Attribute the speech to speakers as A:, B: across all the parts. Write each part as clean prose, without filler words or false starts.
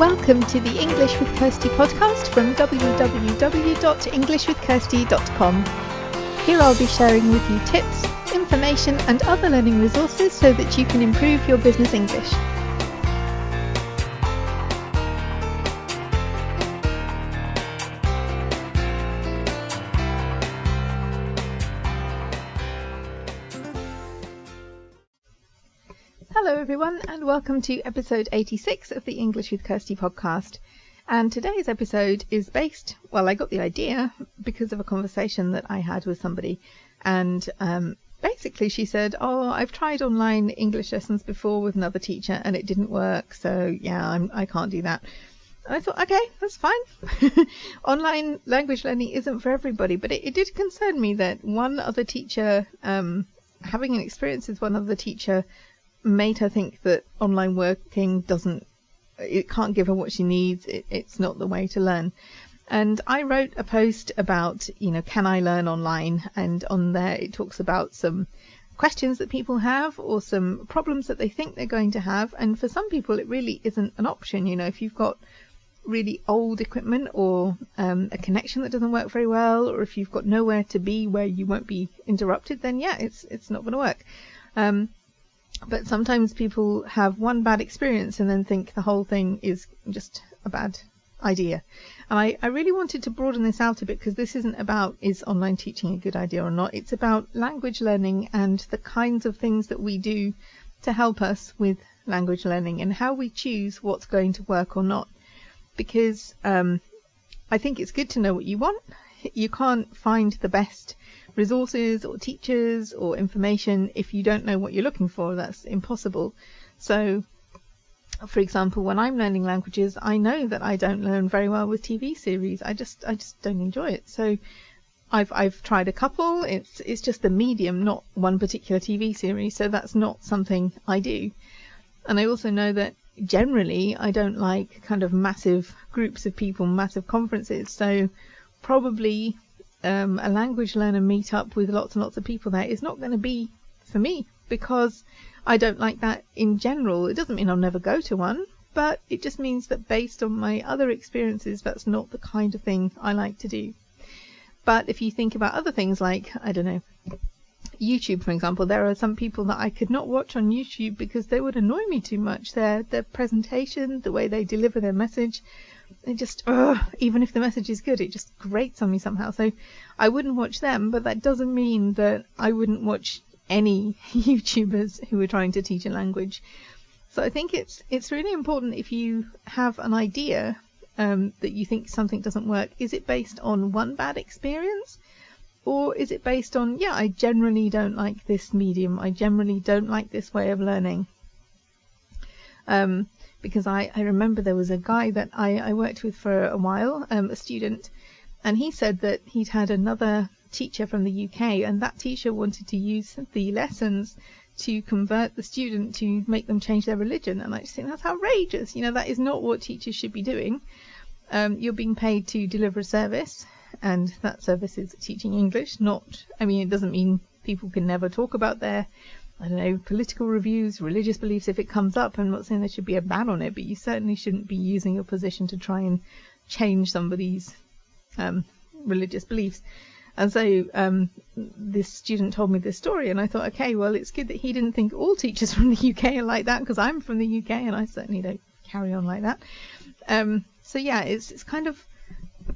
A: Welcome to the English with Kirsty podcast from www.englishwithkirsty.com. Here I'll be sharing with you tips, information and other learning resources so that you can improve your business English. Hello everyone and welcome to episode 86 of the English with Kirsty podcast. And today's episode is based, well, I got the idea because of a conversation that I had with somebody, and basically she said, I've tried online English lessons before with another teacher and it didn't work, so yeah, I can't do that. And I thought, okay, that's fine. Online language learning isn't for everybody, but it did concern me that one other teacher, having an experience with one other teacher made her think that online working it can't give her what she needs. It's not the way to learn. And I wrote a post about, can I learn online? And on there it talks about some questions that people have or some problems that they think they're going to have. And for some people it really isn't an option. If you've got really old equipment or a connection that doesn't work very well, or if you've got nowhere to be where you won't be interrupted, then yeah, it's not going to work. But sometimes people have one bad experience and then think the whole thing is just a bad idea. And I really wanted to broaden this out a bit, because this isn't about is online teaching a good idea or not. It's about language learning and the kinds of things that we do to help us with language learning and how we choose what's going to work or not. Because I think it's good to know what you want. You can't find the best resources or teachers or information if you don't know what you're looking for. That's impossible. So, for example, when I'm learning languages, I know that I don't learn very well with TV series. I just don't enjoy it. So I've tried a couple. It's just the medium, not one particular TV series. So that's not something I do. And I also know that generally I don't like kind of massive groups of people, massive conferences. So probably a language learner meetup with lots and lots of people there is not going to be for me, because I don't like that in general. It doesn't mean I'll never go to one, but it just means that based on my other experiences, that's not the kind of thing I like to do. But if you think about other things like, I don't know, YouTube, for example, there are some people that I could not watch on YouTube because they would annoy me too much. Their presentation, the way they deliver their message, it just, even if the message is good, it just grates on me somehow. So I wouldn't watch them, but that doesn't mean that I wouldn't watch any YouTubers who are trying to teach a language. So I think it's really important, if you have an idea that you think something doesn't work, is it based on one bad experience? Or is it based on, I generally don't like this medium, I generally don't like this way of learning? Because I remember there was a guy that I worked with for a while, a student, and he said that he'd had another teacher from the UK, and that teacher wanted to use the lessons to convert the student, to make them change their religion. And I just think that's outrageous. That is not what teachers should be doing. You're being paid to deliver a service, and that service is teaching English. It doesn't mean people can never talk about their political reviews, religious beliefs if it comes up. I'm not saying there should be a ban on it, but you certainly shouldn't be using your position to try and change somebody's religious beliefs. And so this student told me this story, and I thought, okay, well, it's good that he didn't think all teachers from the UK are like that, because I'm from the UK and I certainly don't carry on like that. So yeah, it's kind of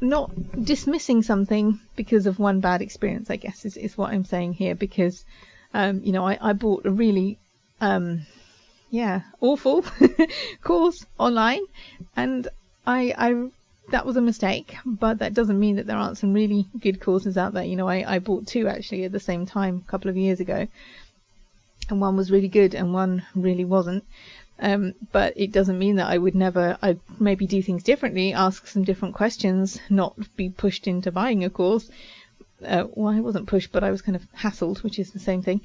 A: not dismissing something because of one bad experience, I guess, is what I'm saying here, because I bought a really awful course online, and that was a mistake, but that doesn't mean that there aren't some really good courses out there. I bought two actually at the same time a couple of years ago, and one was really good and one really wasn't. But it doesn't mean that I'd maybe do things differently, ask some different questions, not be pushed into buying a course. Well, I wasn't pushed, but I was kind of hassled, which is the same thing.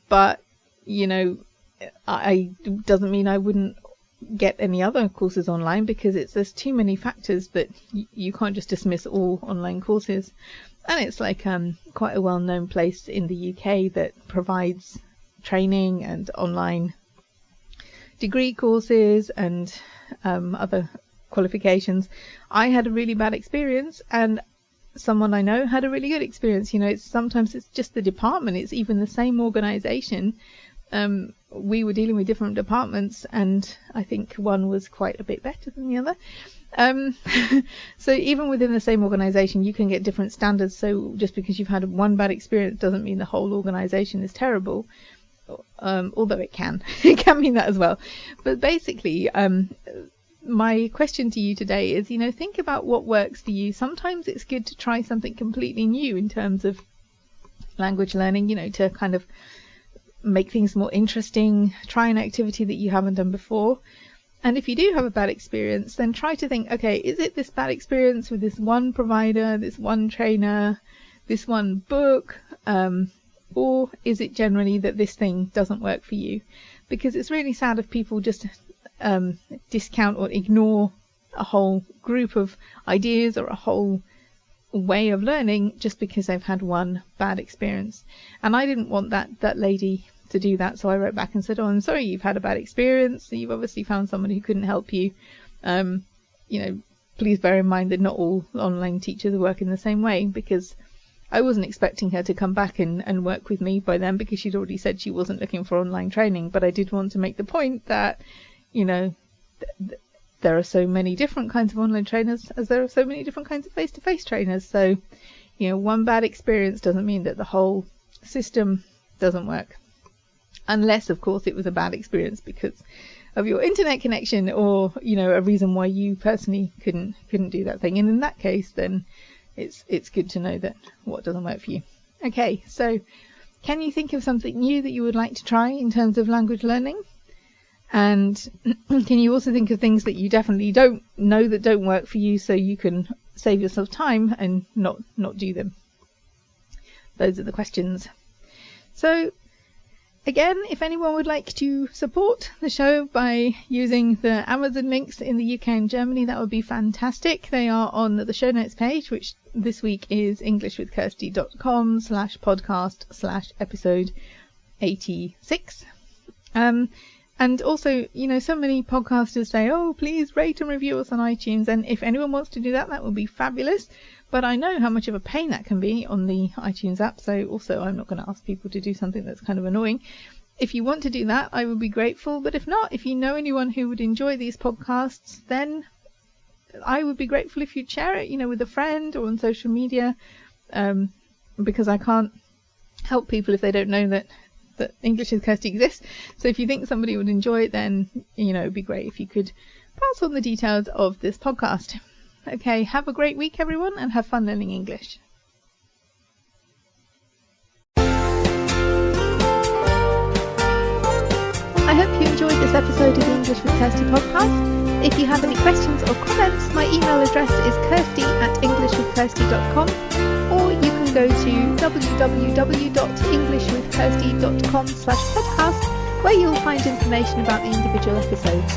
A: But I doesn't mean I wouldn't get any other courses online, because there's too many factors that you can't just dismiss all online courses. And it's like quite a well-known place in the UK that provides training and online degree courses and other qualifications, I had a really bad experience, and someone I know had a really good experience. Sometimes it's just the department, it's even the same organization. We were dealing with different departments, and I think one was quite a bit better than the other. So even within the same organization, you can get different standards. So just because you've had one bad experience doesn't mean the whole organization is terrible. Although it can mean that as well. But basically, my question to you today is, think about what works for you. Sometimes it's good to try something completely new in terms of language learning, to kind of make things more interesting, try an activity that you haven't done before. And if you do have a bad experience, then try to think, okay, is it this bad experience with this one provider, this one trainer, this one book, or is it generally that this thing doesn't work for you? Because it's really sad if people just discount or ignore a whole group of ideas or a whole way of learning just because they've had one bad experience. And I didn't want that lady to do that, so I wrote back and said, oh, I'm sorry you've had a bad experience, you've obviously found someone who couldn't help you. Please bear in mind that not all online teachers work in the same way, because I wasn't expecting her to come back and work with me by then, because she'd already said she wasn't looking for online training. But I did want to make the point that there are so many different kinds of online trainers as there are so many different kinds of face-to-face trainers. So one bad experience doesn't mean that the whole system doesn't work, unless of course it was a bad experience because of your internet connection, or a reason why you personally couldn't do that thing. And in that case, then it's good to know that what doesn't work for you. Okay, so can you think of something new that you would like to try in terms of language learning? And can you also think of things that you definitely don't know that don't work for you, so you can save yourself time and not do them? Those are the questions. So again, if anyone would like to support the show by using the Amazon links in the UK and Germany, that would be fantastic. They are on the show notes page, which this week is englishwithkirsty.com/podcast/episode 86. And also, so many podcasters say, oh, please rate and review us on iTunes. And if anyone wants to do that, that would be fabulous. But I know how much of a pain that can be on the iTunes app. So also, I'm not going to ask people to do something that's kind of annoying. If you want to do that, I would be grateful. But if not, if you know anyone who would enjoy these podcasts, then I would be grateful if you'd share it, with a friend or on social media. Because I can't help people if they don't know that English with Kirsty exists. So if you think somebody would enjoy it, then it'd be great if you could pass on the details of this podcast. Okay, have a great week everyone, and have fun learning English. I hope you enjoyed this episode of the English with Kirsty podcast. If you have any questions or comments, my email address is kirsty@englishwithkirsty.com, or you can go to www.englishwithkirsty.com/podcast, where you'll find information about the individual episodes.